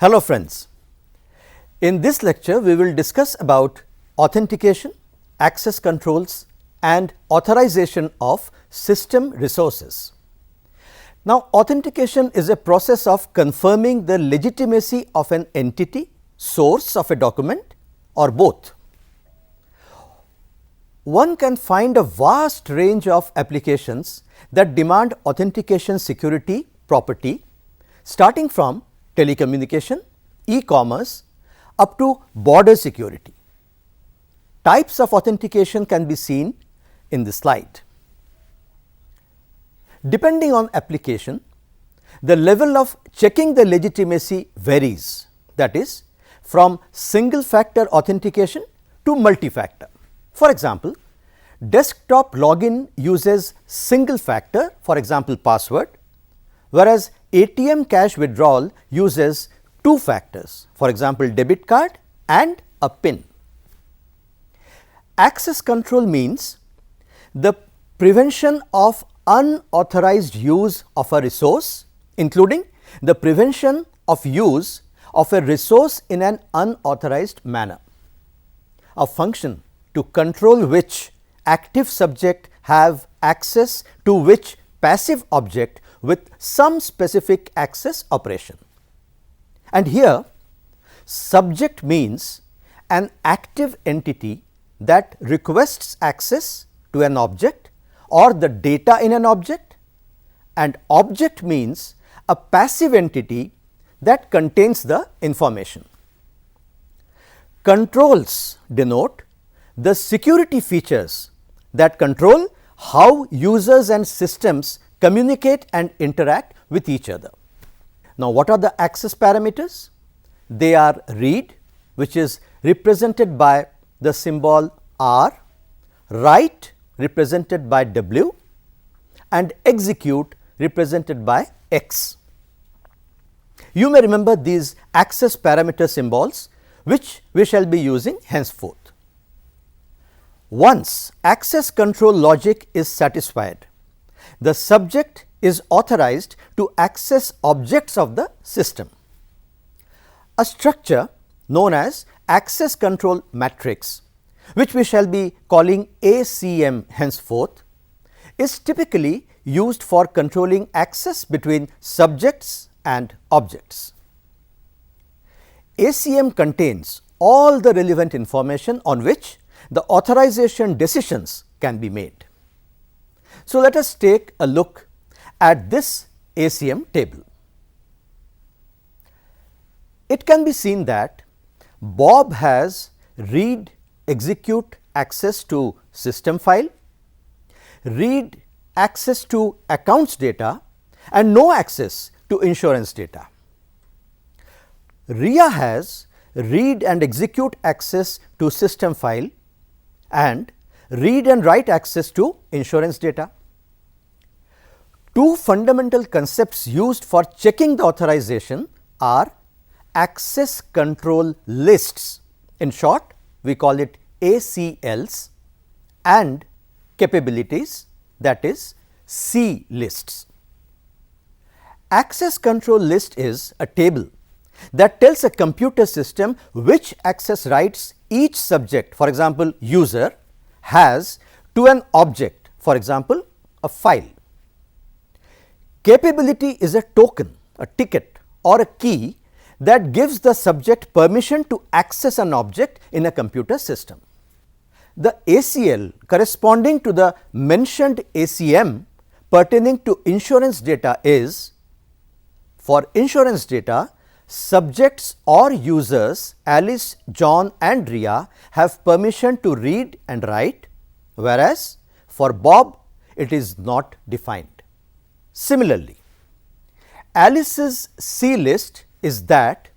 Hello friends, in this lecture we will discuss about authentication, access controls and authorization of system resources. Now, authentication is a process of confirming the legitimacy of an entity, source of a document or both. One can find a vast range of applications that demand authentication security property, starting from telecommunication, e-commerce up to border security. Types of authentication can be seen in the slide. Depending on application, the level of checking the legitimacy varies, that is, from single factor authentication to multi-factor. For example, desktop login uses single factor, for example password, whereas ATM cash withdrawal uses two factors, for example debit card and a PIN. Access control means the prevention of unauthorized use of a resource, including the prevention of use of a resource in an unauthorized manner. A function to control which active subject have access to which passive object with some specific access operation. And here subject means an active entity that requests access to an object or the data in an object, and object means a passive entity that contains the information. Controls denote the security features that control how users and systems communicate and interact with each other. Now, what are the access parameters? They are read, which is represented by the symbol R, write represented by W and execute represented by X. You may remember these access parameter symbols, which we shall be using henceforth. Once access control logic is satisfied, the subject is authorized to access objects of the system. A structure known as access control matrix, which we shall be calling ACM henceforth, is typically used for controlling access between subjects and objects. ACM contains all the relevant information on which the authorization decisions can be made. So, let us take a look at this ACM table. It can be seen that Bob has read execute access to system file, read access to accounts data and no access to insurance data. Ria has read and execute access to system file and read and write access to insurance data. Two fundamental concepts used for checking the authorization are access control lists, in short we call it ACLs, and capabilities, that is C lists. Access control list is a table that tells a computer system which access rights each subject, for example user, has to an object, for example a file. Capability is a token, a ticket or a key that gives the subject permission to access an object in a computer system. The ACL corresponding to the mentioned ACM pertaining to insurance data is: for insurance data, subjects or users Alice, John and Ria have permission to read and write, whereas for Bob it is not defined. Similarly, Alice's C list is that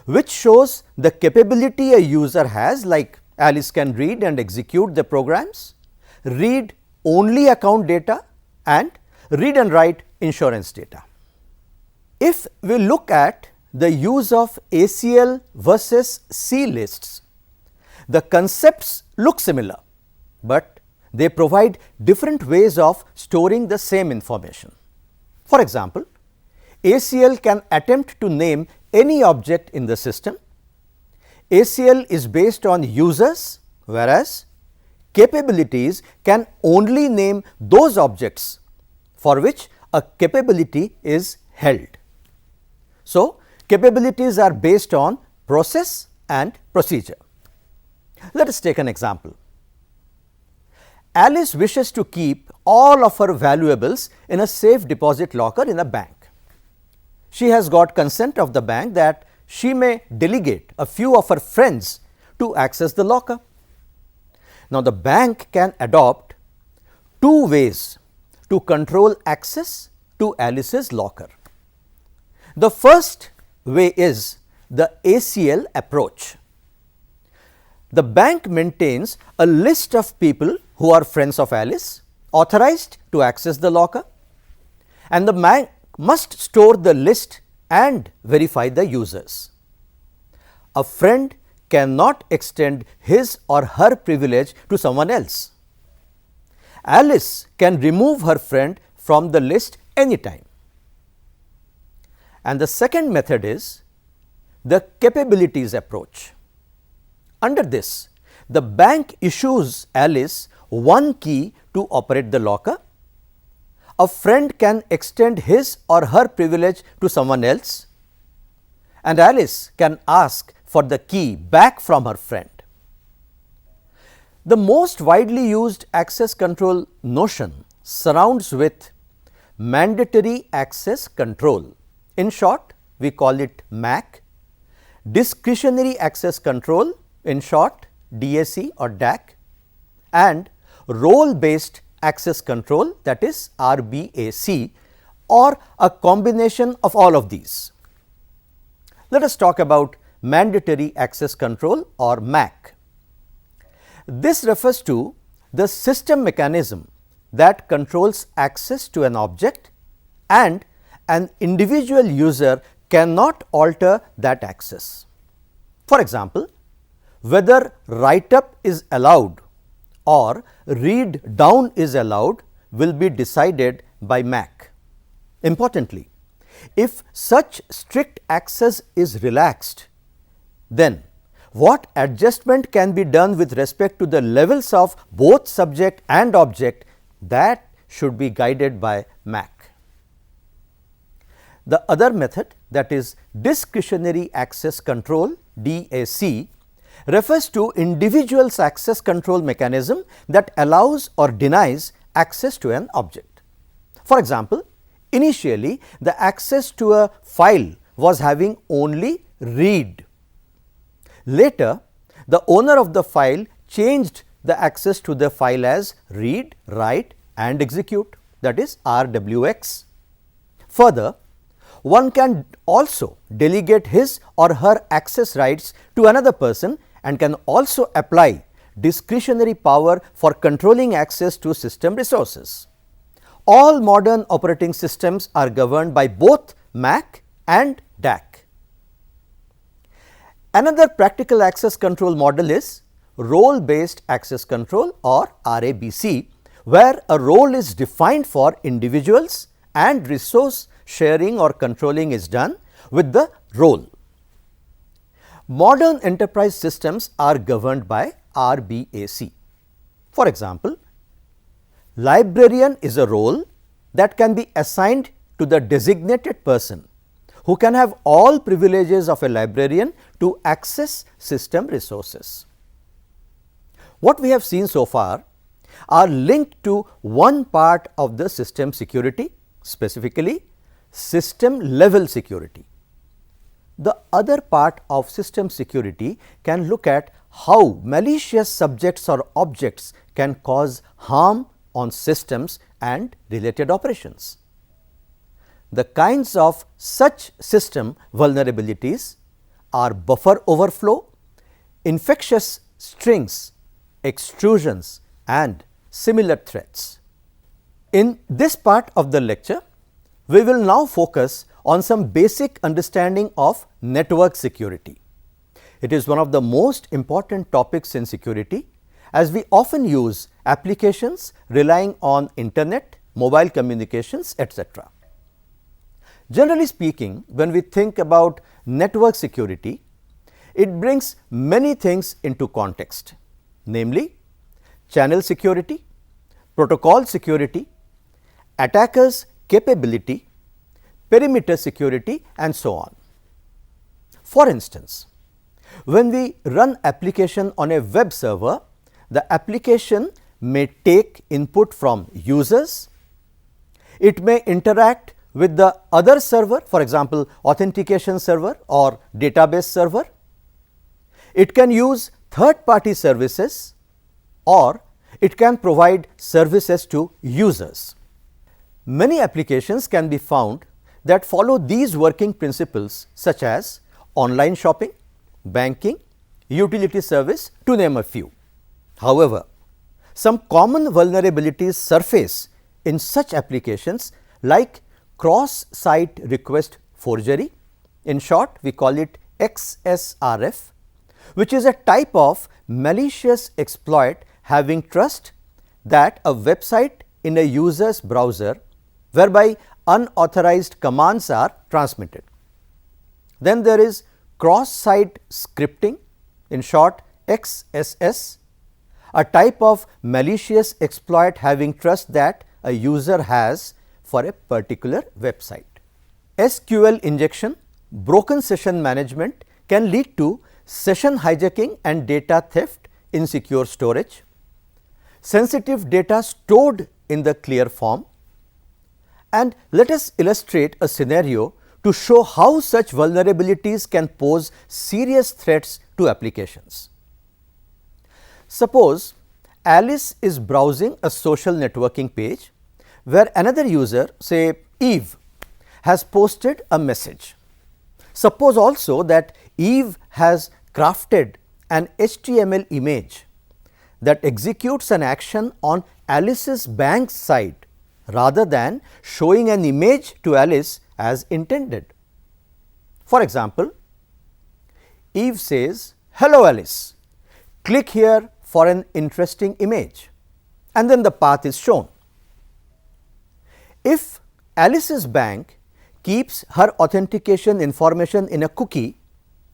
which shows the capability a user has, like Alice can read and execute the programs, read only account data and read and write insurance data. If we look at the use of ACL versus C lists, the concepts look similar, but they provide different ways of storing the same information. For example, ACL can attempt to name any object in the system. ACL is based on users, whereas capabilities can only name those objects for which a capability is held. So, capabilities are based on process and procedure. Let us take an example. Alice wishes to keep all of her valuables in a safe deposit locker in a bank. She has got consent of the bank that she may delegate a few of her friends to access the locker. Now, the bank can adopt two ways to control access to Alice's locker. The first way is the ACL approach. The bank maintains a list of people who are friends of Alice, authorized to access the locker, and the bank must store the list and verify the users. A friend cannot extend his or her privilege to someone else. Alice can remove her friend from the list anytime. And the second method is the capabilities approach. Under this, the bank issues Alice one key to operate the locker. A friend can extend his or her privilege to someone else, and Alice can ask for the key back from her friend. The most widely used access control notion surrounds with mandatory access control. In short, we call it MAC, discretionary access control, in short DAC or DAC, and role based access control, that is RBAC, or a combination of all of these. Let us talk about mandatory access control or MAC. This refers to the system mechanism that controls access to an object, and an individual user cannot alter that access. For example, whether write up is allowed or read down is allowed will be decided by MAC. Importantly, if such strict access is relaxed, then what adjustment can be done with respect to the levels of both subject and object, that should be guided by MAC. The other method, that is discretionary access control DAC, refers to individual's access control mechanism that allows or denies access to an object. For example, initially the access to a file was having only read. Later, the owner of the file changed the access to the file as read, write and execute, that is RWX. Further, one can also delegate his or her access rights to another person and can also apply discretionary power for controlling access to system resources. All modern operating systems are governed by both MAC and DAC. Another practical access control model is role based access control or RABC, where a role is defined for individuals and resource sharing or controlling is done with the role. Modern enterprise systems are governed by RBAC. For example, librarian is a role that can be assigned to the designated person who can have all privileges of a librarian to access system resources. What we have seen so far are linked to one part of the system security, specifically system level security. The other part of system security can look at how malicious subjects or objects can cause harm on systems and related operations. The kinds of such system vulnerabilities are buffer overflow, infectious strings, extrusions and similar threats. In this part of the lecture, we will now focus on some basic understanding of network security. It is one of the most important topics in security, as we often use applications relying on internet, mobile communications, etc. Generally speaking, when we think about network security, it brings many things into context, namely channel security, protocol security, attackers' capability, perimeter security, and so on. For instance, when we run application on a web server, the application may take input from users, it may interact with the other server, for example, authentication server or database server. It can use third party services or it can provide services to users. Many applications can be found that follow these working principles such as online shopping, banking, utility service, to name a few. However, some common vulnerabilities surface in such applications like cross-site request forgery. In short, we call it XSRF, which is a type of malicious exploit having trust that a website in a user's browser whereby unauthorized commands are transmitted. Then there is cross-site scripting, in short XSS, a type of malicious exploit having trust that a user has for a particular website. SQL injection, broken session management can lead to session hijacking and data theft in secure storage, sensitive data stored in the clear form. And let us illustrate a scenario to show how such vulnerabilities can pose serious threats to applications. Suppose Alice is browsing a social networking page where another user, say Eve, has posted a message. Suppose also that Eve has crafted an HTML image that executes an action on Alice's bank site rather than showing an image to Alice as intended. For example, Eve says, "Hello Alice, click here for an interesting image," and then the path is shown. If Alice's bank keeps her authentication information in a cookie,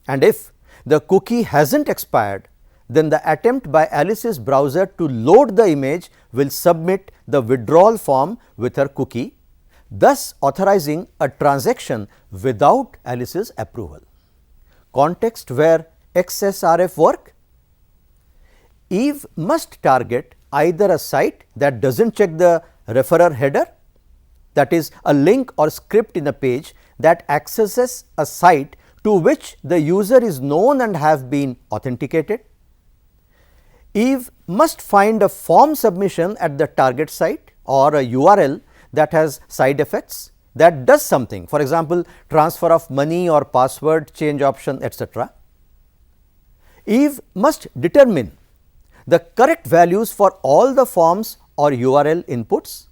and if the cookie hasn't expired, then the attempt by Alice's browser to load the image will submit the withdrawal form with her cookie, thus authorizing a transaction without Alice's approval. Context where XSRF work? Eve must target either a site that doesn't check the referrer header, that is a link or script in a page that accesses a site to which the user is known and have been authenticated. Eve must find a form submission at the target site or a URL that has side effects that does something, for example, transfer of money or password change option, etc. Eve must determine the correct values for all the forms or URL inputs,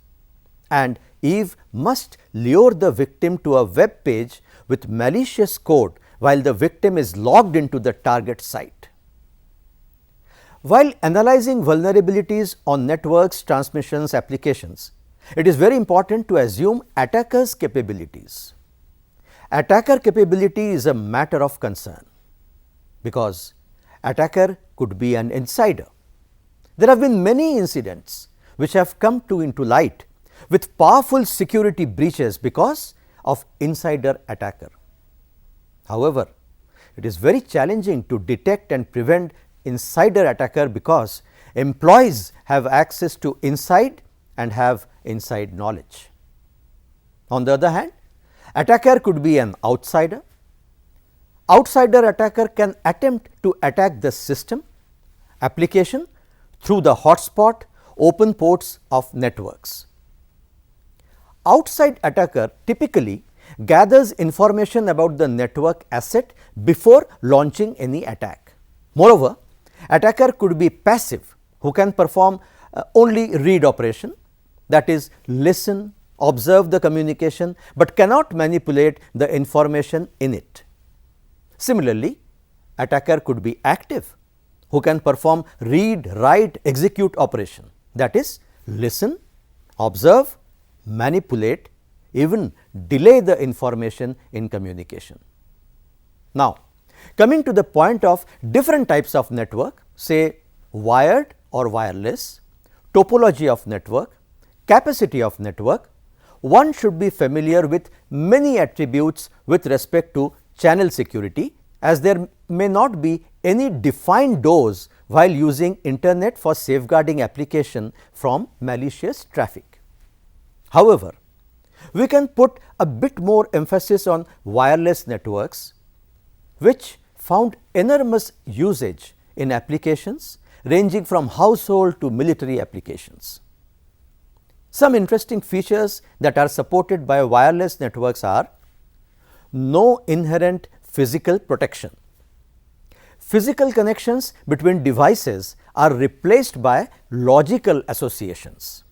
and Eve must lure the victim to a web page with malicious code while the victim is logged into the target site. While analyzing vulnerabilities on networks, transmissions, applications, it is very important to assume attackers' capabilities. Attacker capability is a matter of concern because attacker could be an insider. There have been many incidents which have come into light with powerful security breaches because of insider attacker. However, it is very challenging to detect and prevent insider attacker because employees have access to inside and have inside knowledge. On the other hand, attacker could be an outsider. Outsider attacker can attempt to attack the system, application through the hotspot, open ports of networks. Outside attacker typically gathers information about the network asset before launching any attack. Moreover, attacker could be passive who can perform only read operation, that is listen, observe the communication, but cannot manipulate the information in it. Similarly, attacker could be active who can perform read, write, execute operation, that is listen, observe, manipulate, even delay the information in communication. Now, coming to the point of different types of network, say wired or wireless, topology of network, capacity of network, one should be familiar with many attributes with respect to channel security, as there may not be any defined doors while using internet for safeguarding application from malicious traffic. However, we can put a bit more emphasis on wireless networks, which found enormous usage in applications ranging from household to military applications. Some interesting features that are supported by wireless networks are: no inherent physical protection. Physical connections between devices are replaced by logical associations.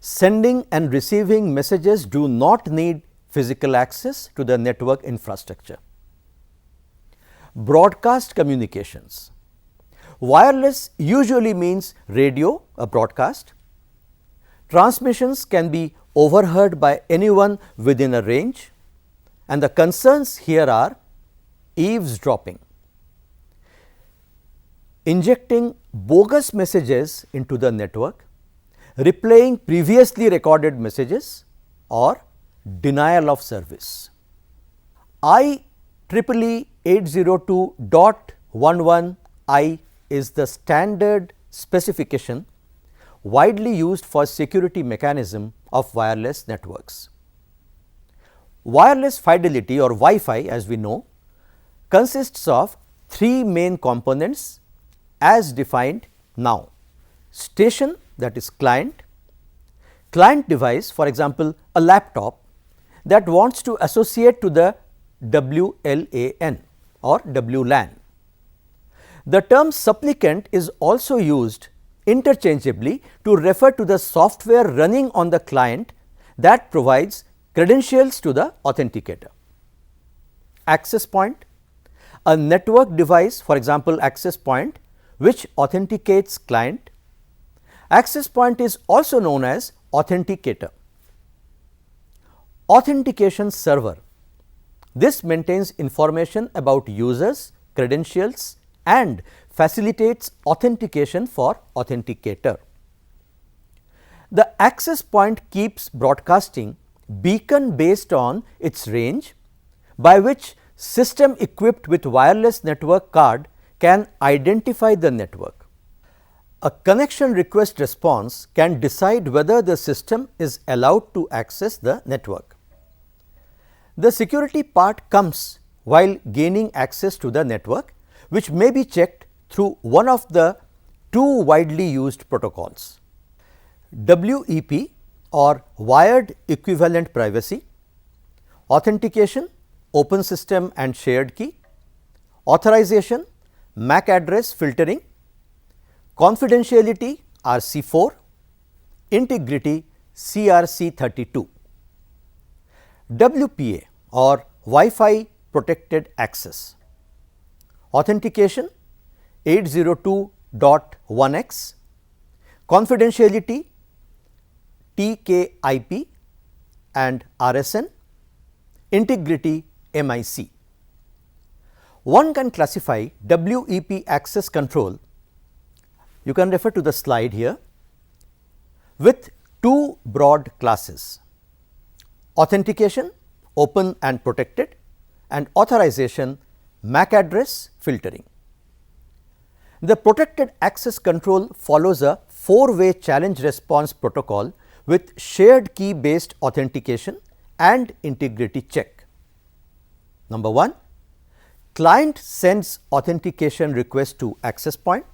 Sending and receiving messages do not need physical access to the network infrastructure. Broadcast communications. Wireless usually means radio, a broadcast. Transmissions can be overheard by anyone within a range, and the concerns here are eavesdropping, injecting bogus messages into the network, replaying previously recorded messages, or denial of service. IEEE 802.11i is the standard specification widely used for security mechanism of wireless networks. Wireless fidelity or Wi-Fi, as we know, consists of three main components as defined now: station, that is client device, for example a laptop that wants to associate to the WLAN or WLAN. The term supplicant is also used interchangeably to refer to the software running on the client that provides credentials to the authenticator. Access point, a network device, for example access point, which authenticates client. Access point is also known as authenticator. Authentication server, this maintains information about users, credentials, and facilitates authentication for authenticator. The access point keeps broadcasting beacon based on its range, by which system equipped with wireless network card can identify the network. A connection request response can decide whether the system is allowed to access the network. The security part comes while gaining access to the network, which may be checked through one of the two widely used protocols: WEP or wired equivalent privacy, authentication, open system and shared key, authorization, MAC address filtering, confidentiality RC4, integrity CRC32. WPA or Wi-Fi protected access, authentication 802.1x, confidentiality TKIP and RSN, integrity MIC. One can classify WEP access control, you can refer to the slide here, with two broad classes: authentication, open and protected, and authorization, MAC address filtering. The protected access control follows a four-way challenge response protocol with shared key based authentication and integrity check. Number 1, client sends authentication request to access point,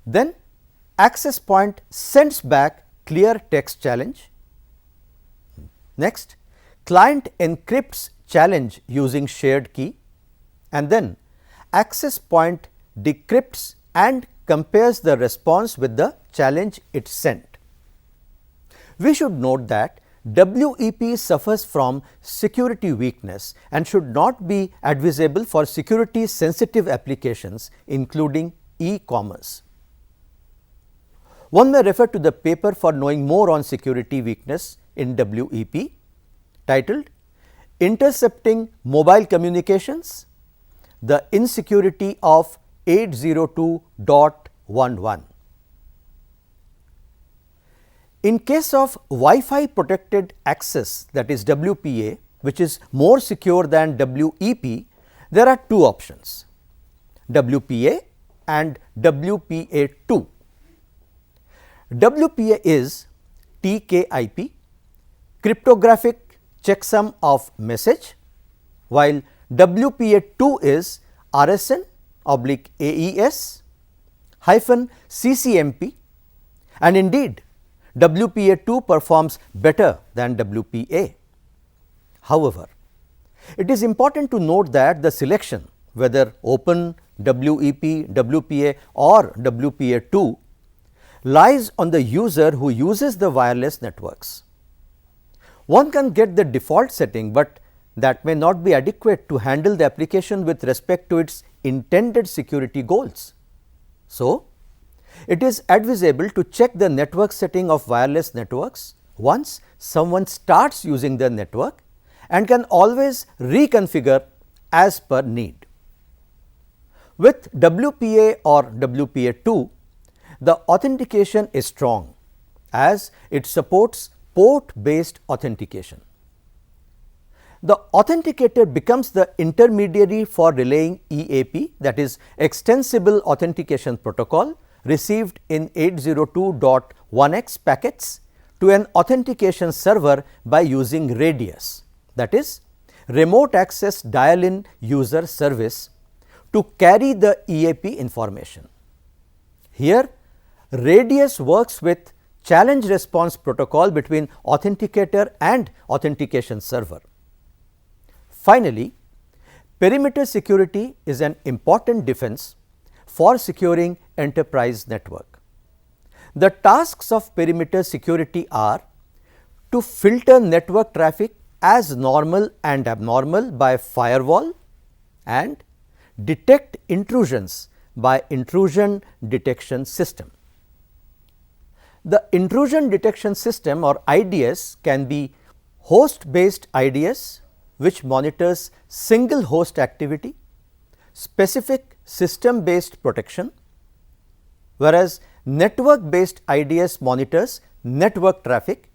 then access point sends back clear text challenge. Next, client encrypts challenge using shared key, and then access point decrypts and compares the response with the challenge it sent. We should note that WEP suffers from security weakness and should not be advisable for security sensitive applications including e-commerce. One may refer to the paper for knowing more on security weakness in WEP titled Intercepting Mobile Communications, the Insecurity of 802.11. In case of Wi-Fi protected access, that is WPA, which is more secure than WEP, there are two options, WPA and WPA2. WPA is TKIP, cryptographic checksum of message, while WPA2 is RSN/AES hyphen CCMP, and indeed WPA2 performs better than WPA. However, it is important to note that the selection, whether open, WEP, WPA or WPA2, lies on the user who uses the wireless networks. One can get the default setting, but that may not be adequate to handle the application with respect to its intended security goals. So, it is advisable to check the network setting of wireless networks once someone starts using the network and can always reconfigure as per need. With WPA or WPA2, the authentication is strong as it supports port based authentication. The authenticator becomes the intermediary for relaying EAP, that is Extensible Authentication Protocol, received in 802.1x packets to an authentication server by using RADIUS, that is Remote Access Dial-in User Service, to carry the EAP information. Here, RADIUS works with challenge response protocol between authenticator and authentication server. Finally, perimeter security is an important defense for securing enterprise network. The tasks of perimeter security are to filter network traffic as normal and abnormal by firewall and detect intrusions by intrusion detection system. The intrusion detection system or IDS can be host based IDS, which monitors single host activity, specific system based protection, whereas network based IDS monitors network traffic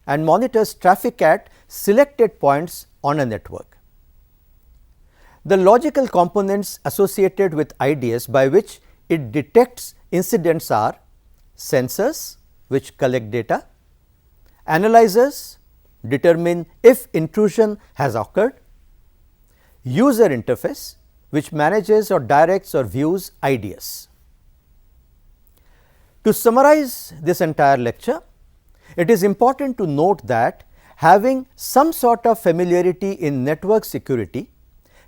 and monitors traffic at selected points on a network. The logical components associated with IDS by which it detects incidents are sensors, which collect data, analyzers, determine if intrusion has occurred, user interface, which manages or directs or views IDS. To summarize this entire lecture, it is important to note that having some sort of familiarity in network security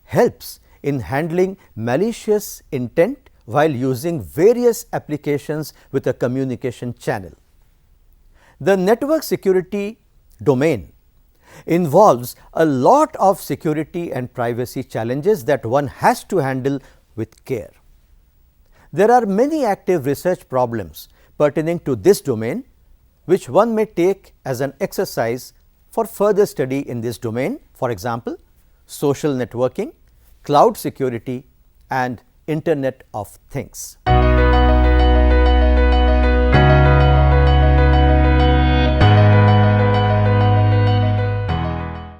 helps in handling malicious intent while using various applications with a communication channel. The network security domain involves a lot of security and privacy challenges that one has to handle with care. There are many active research problems pertaining to this domain, which one may take as an exercise for further study in this domain, for example, social networking, cloud security and Internet of Things.